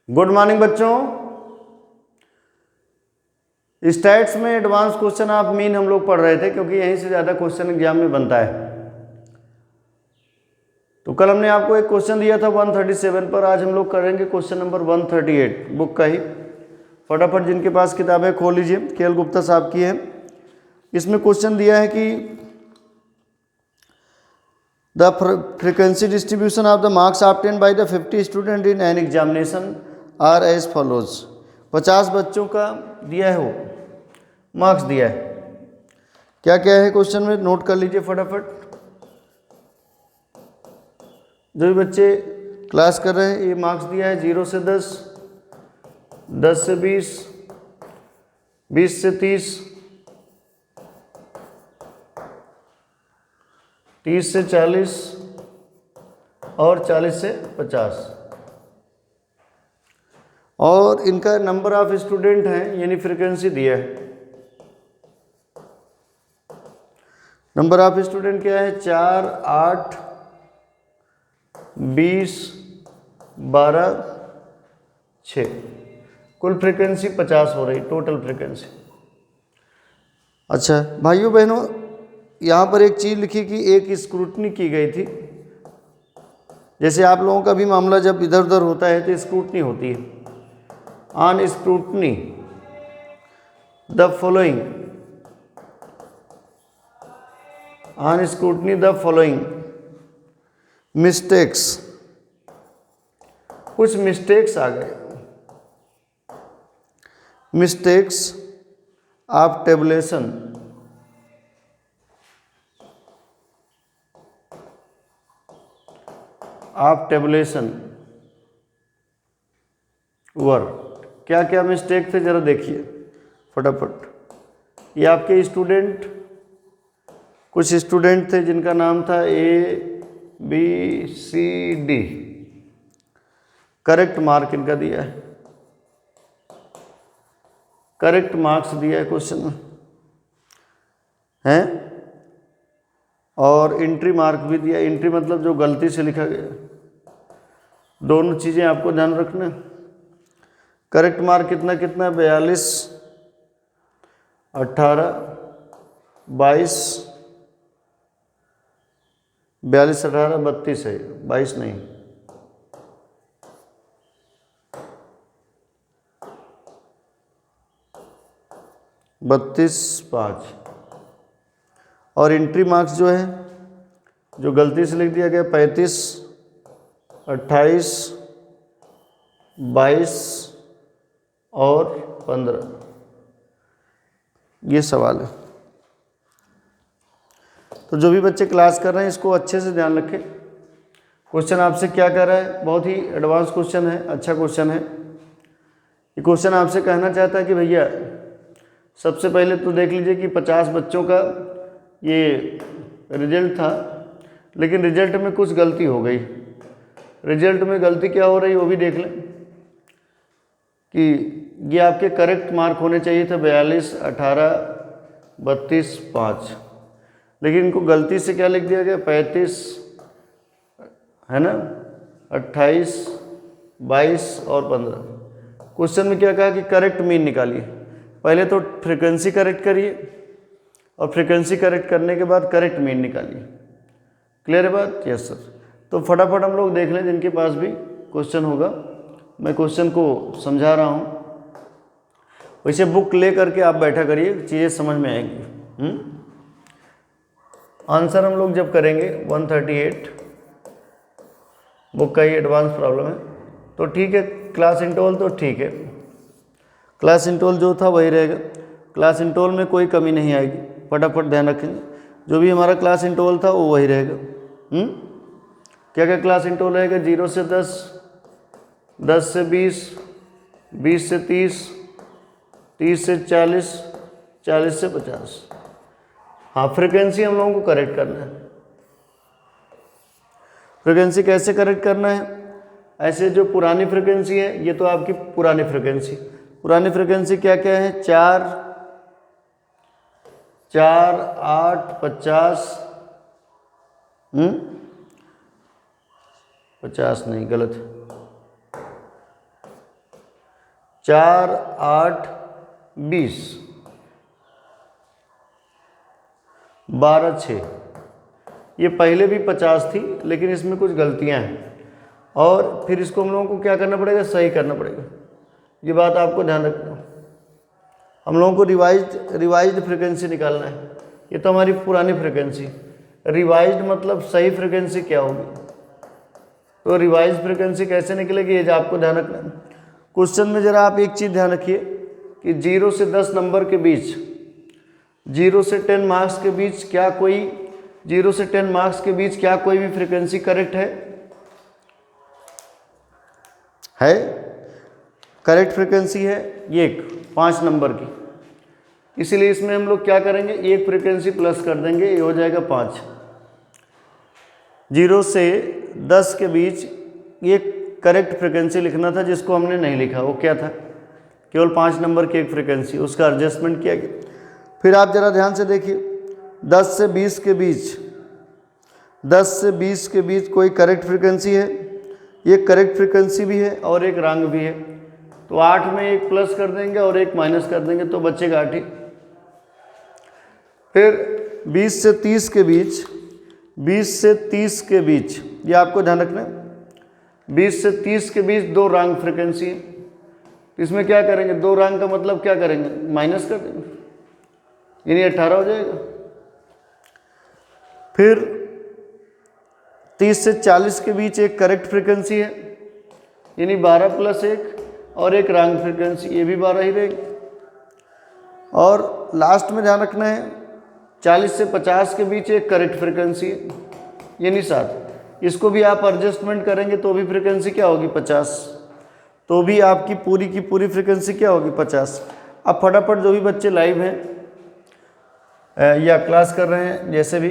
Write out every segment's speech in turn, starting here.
Good morning बच्चों। Stats में advance question of mean हम लोग पढ़ रहे थे क्योंकि यहीं से ज़्यादा क्वेश्चन एग्जाम में बनता है। तो कल हमने आपको एक क्वेश्चन दिया था 137 पर, आज हम लोग करेंगे क्वेश्चन नंबर 138 बुक का ही। फटाफट जिनके पास किताबें खोल लीजिए, केएल गुप्ता साहब की है। इसमें क्वेश्चन दिया है कि the frequency distribution of the marks obtained by the 50 student in an examination are as follows. 50 बच्चों का दिया है, वो मार्क्स दिया है। क्या क्या है क्वेश्चन में, नोट कर लीजिए फटाफट। जो भी बच्चे क्लास कर रहे हैं, ये मार्क्स दिया है 0 से 10, 10 से 20, 20 से 30, 30 से 40 और 40 से 50। और इनका नंबर ऑफ स्टूडेंट हैं यानी फ्रीक्वेंसी दिया है। नंबर ऑफ स्टूडेंट क्या है, 4, 8, 20, 12, 6। कुल फ्रीक्वेंसी 50 हो रही, टोटल फ्रीक्वेंसी। अच्छा भाइयों बहनों, यहाँ पर एक चीज़ लिखी कि एक स्क्रूटनी की गई थी। जैसे आप लोगों का भी मामला जब इधर उधर होता है तो स्क्रूटनी होती है। On scrutiny the following, on scrutiny the following mistakes, कुछ मिस्टेक्स आ गए। Mistakes of tabulation, of tabulation वर। क्या क्या मिस्टेक थे जरा देखिए फटाफट। ये आपके स्टूडेंट, कुछ स्टूडेंट थे जिनका नाम था ABCD। करेक्ट मार्क इनका दिया है, करेक्ट मार्क्स दिया है क्वेश्चन में हैं। और एंट्री मार्क भी दिया। एंट्री मतलब जो गलती से लिखा गया। दोनों चीज़ें आपको ध्यान रखना। करेक्ट मार्क कितना कितना, 42, 18, 22, 42, 18, 32 है, 22 नहीं। बत्तीस 5। और एंट्री मार्क्स जो है, जो गलती से लिख दिया गया, 35, 28, 22 और 15। ये सवाल है। तो जो भी बच्चे क्लास कर रहे हैं इसको अच्छे से ध्यान रखें। क्वेश्चन आपसे क्या कह रहा है, बहुत ही एडवांस क्वेश्चन है, अच्छा क्वेश्चन है। ये क्वेश्चन आपसे कहना चाहता है कि भैया सबसे पहले तो देख लीजिए कि 50 बच्चों का ये रिजल्ट था, लेकिन रिजल्ट में कुछ गलती हो गई। रिजल्ट में गलती क्या हो रही वो भी देख लें कि ये आपके करेक्ट मार्क होने चाहिए थे 42, 18, 32, 5, लेकिन इनको गलती से क्या लिख दिया गया, 35 है ना, 28, 22 और 15। क्वेश्चन में क्या कहा कि करेक्ट मीन निकालिए। पहले तो फ्रीक्वेंसी करेक्ट करिए और फ्रीक्वेंसी करेक्ट करने के बाद करेक्ट मीन निकालिए। क्लियर है बात? Yes sir. तो फटाफट हम लोग देख लें जिनके पास भी क्वेश्चन होगा। मैं क्वेश्चन को समझा रहा हूँ, वैसे बुक ले करके आप बैठा करिए, चीज़ें समझ में आएंगी। आंसर हम लोग जब करेंगे 138 बुक का ही एडवांस प्रॉब्लम है तो ठीक है। क्लास इंटरवल तो ठीक है, क्लास इंटरवल जो था वही रहेगा। क्लास इंटरवल में कोई कमी नहीं आएगी, फटाफट ध्यान रखेंगे। जो भी हमारा क्लास इंटरवल था वो वही रहेगा। क्या क्या क्लास इंटरवल रहेगा, 0 से 10, 10 से 20, 20 से 30, 30 से 40, 40 से 50। हाँ, फ्रीक्वेंसी हम लोगों को करेक्ट करना है। फ्रीक्वेंसी कैसे करेक्ट करना है, ऐसे जो पुरानी फ्रीक्वेंसी है, ये तो आपकी पुरानी फ्रीक्वेंसी। पुरानी फ्रीक्वेंसी क्या क्या है, 4, 4, 8, 50, 50 नहीं, गलत है, 4, 8, 20, 12, 6। ये पहले भी 50 थी, लेकिन इसमें कुछ गलतियां हैं और फिर इसको हम लोगों को क्या करना पड़ेगा, सही करना पड़ेगा। ये बात आपको ध्यान रखना। हम लोगों को रिवाइज्ड फ्रिक्वेंसी निकालना है। ये तो हमारी पुरानी फ्रिक्वेंसी, रिवाइज्ड मतलब सही फ्रिक्वेंसी क्या होगी। तो रिवाइज्ड फ्रिक्वेंसी कैसे निकलेगी, ये आपको ध्यान रखना है। क्वेश्चन में जरा आप एक चीज़ ध्यान रखिए कि 0 से 10 नंबर के बीच, 0 से 10 मार्क्स के बीच क्या कोई 0 से 10 मार्क्स के बीच क्या कोई भी फ्रिक्वेंसी करेक्ट है? करेक्ट फ्रिक्वेंसी है ये 5 नंबर की। इसीलिए इसमें हम लोग क्या करेंगे, एक फ्रिक्वेंसी प्लस कर देंगे, ये हो जाएगा 5। 0 से 10 के बीच एक करेक्ट फ्रिक्वेंसी लिखना था, जिसको हमने नहीं लिखा। वो क्या था, केवल 5 नंबर की एक फ्रिक्वेंसी, उसका एडजस्टमेंट किया गया। फिर आप जरा ध्यान से देखिए, 10 से 20 के बीच, 10 से 20 के बीच कोई करेक्ट फ्रिक्वेंसी है, ये करेक्ट फ्रिक्वेंसी भी है और एक रंग भी है। तो 8 में एक प्लस कर देंगे और एक माइनस कर देंगे तो बचेगा 8 ही। फिर 20 से 30 के बीच, 20 से 30 के बीच, ये आपको ध्यान रखना है, 20 से 30 के बीच 2 रंग फ्रिक्वेंसी है। इसमें क्या करेंगे, 2 रंग का मतलब क्या करेंगे, माइनस कर देंगे, यानी 18 हो जाएगा। फिर 30 से 40 के बीच एक करेक्ट फ्रिक्वेंसी है, यानी 12 प्लस 1 और एक रंग फ्रिक्वेंसी, ये भी 12 ही रहेगी। और लास्ट में ध्यान रखना है, 40 से 50 के बीच एक करेक्ट फ्रिक्वेंसी है, यानी 7। इसको भी आप एडजस्टमेंट करेंगे तो भी फ्रिक्वेंसी क्या होगी, 50। तो भी आपकी पूरी की पूरी फ्रिक्वेंसी क्या होगी, 50। अब फटाफट जो भी बच्चे लाइव हैं या क्लास कर रहे हैं, जैसे भी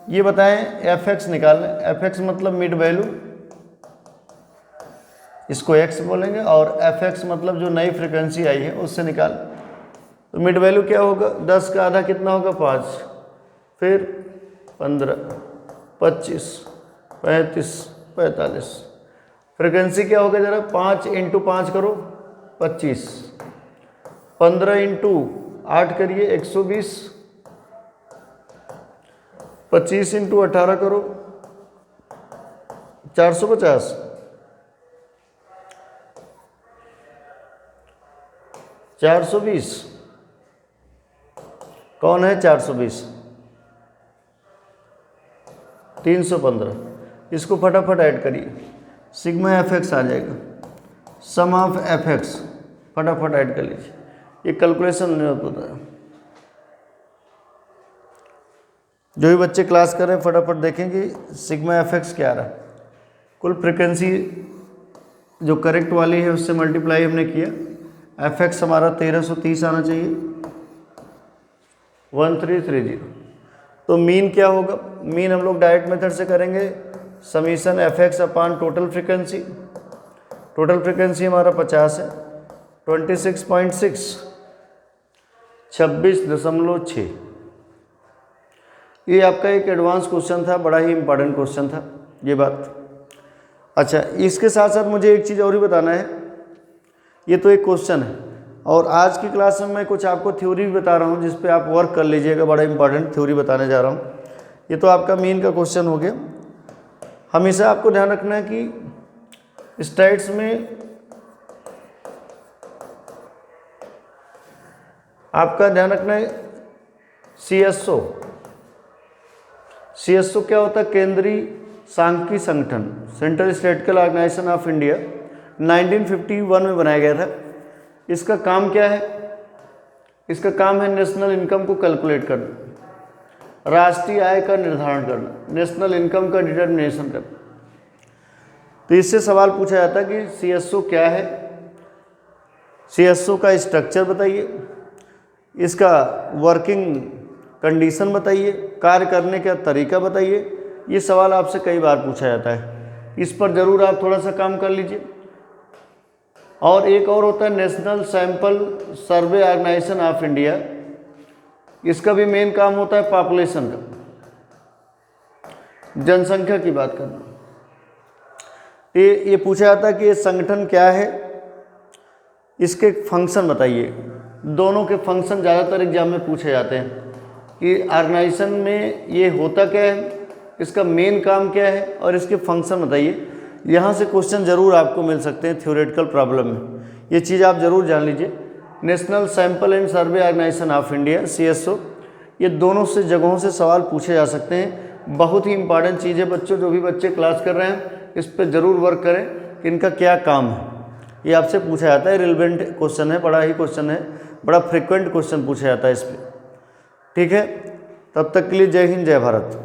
ये बताएं, fx निकालना है। fx मतलब मिड वैल्यू, इसको x बोलेंगे, और fx मतलब जो नई फ्रिक्वेंसी आई है उससे निकाल। तो मिड वैल्यू क्या होगा, 10 का आधा कितना होगा, 5, फिर 15, 25, 35, 45। फ्रिक्वेंसी क्या होगा, जरा 5 × 5 करो, 25, 15 × 8 करिए, 120, 25 × 18 करो, 450, 420। कौन है 420, 315। इसको फटाफट ऐड करिए, सिग्मा fx आ जाएगा, सम ऑफ fx, फटाफट ऐड कर लीजिए, ये कैलकुलेशन नहीं होता है। जो भी बच्चे क्लास कर रहे हैं फटाफट देखेंगे सिग्मा fx क्या आ रहा है। कुल फ्रिक्वेंसी जो करेक्ट वाली है उससे मल्टीप्लाई हमने किया, fx हमारा 1330 आना चाहिए, 1330। तो मीन क्या होगा, मीन हम लोग डायरेक्ट मेथड से करेंगे, समीशन fx अपान टोटल फ्रिक्वेंसी। टोटल फ्रिक्वेंसी हमारा 50 है, 26.6, 26.6। ये आपका एक एडवांस क्वेश्चन था, बड़ा ही इंपॉर्टेंट क्वेश्चन था ये बात। अच्छा, इसके साथ साथ मुझे एक चीज़ और ही बताना है, ये तो एक क्वेश्चन है और आज की क्लास में मैं कुछ आपको थ्योरी भी बता रहा हूँ जिस पे आप वर्क कर लीजिएगा, बड़ा इंपॉर्टेंट थ्योरी बताने जा रहा हूँ। ये तो आपका मीन का क्वेश्चन हो गया। हमेशा आपको ध्यान रखना है कि स्टैट्स में आपका ध्यान रखना है CSO। CSO क्या होता है, केंद्रीय सांख्यिकी संगठन, central statistical organisation of India, 1951 में बनाया गया था। इसका काम क्या है, इसका काम है नेशनल इनकम को कैलकुलेट करना, राष्ट्रीय आय का निर्धारण करना, नेशनल इनकम का डिटर्मिनेशन करना। तो इससे सवाल पूछा जाता है कि CSO क्या है, CSO का स्ट्रक्चर बताइए, इसका वर्किंग कंडीशन बताइए, कार्य करने का तरीका बताइए। ये सवाल आपसे कई बार पूछा जाता है, इस पर ज़रूर आप थोड़ा सा काम कर लीजिए। और एक और होता है national sample survey organisation of India, इसका भी मेन काम होता है पॉपुलेशन का, जनसंख्या की बात करना। ये पूछा जाता है कि ये संगठन क्या है, इसके फंक्शन बताइए। दोनों के फंक्शन ज़्यादातर एग्जाम में पूछे जाते हैं कि ऑर्गेनाइजेशन में ये होता क्या है, इसका मेन काम क्या है और इसके फंक्शन बताइए। यहाँ से क्वेश्चन ज़रूर आपको मिल सकते हैं थ्योरेटिकल प्रॉब्लम में, ये चीज़ आप ज़रूर जान लीजिए। National sample and survey organisation of India CSO, ये दोनों से जगहों से सवाल पूछे जा सकते हैं। बहुत ही इंपॉर्टेंट चीज़ है बच्चों, जो भी बच्चे क्लास कर रहे हैं इस पर ज़रूर वर्क करें कि इनका क्या काम है। ये आपसे पूछा जाता है, रिलेवेंट क्वेश्चन है, बड़ा ही क्वेश्चन है, बड़ा फ्रिक्वेंट क्वेश्चन पूछा जाता है इस पर। ठीक है, तब तक के लिए जय हिंद जय भारत।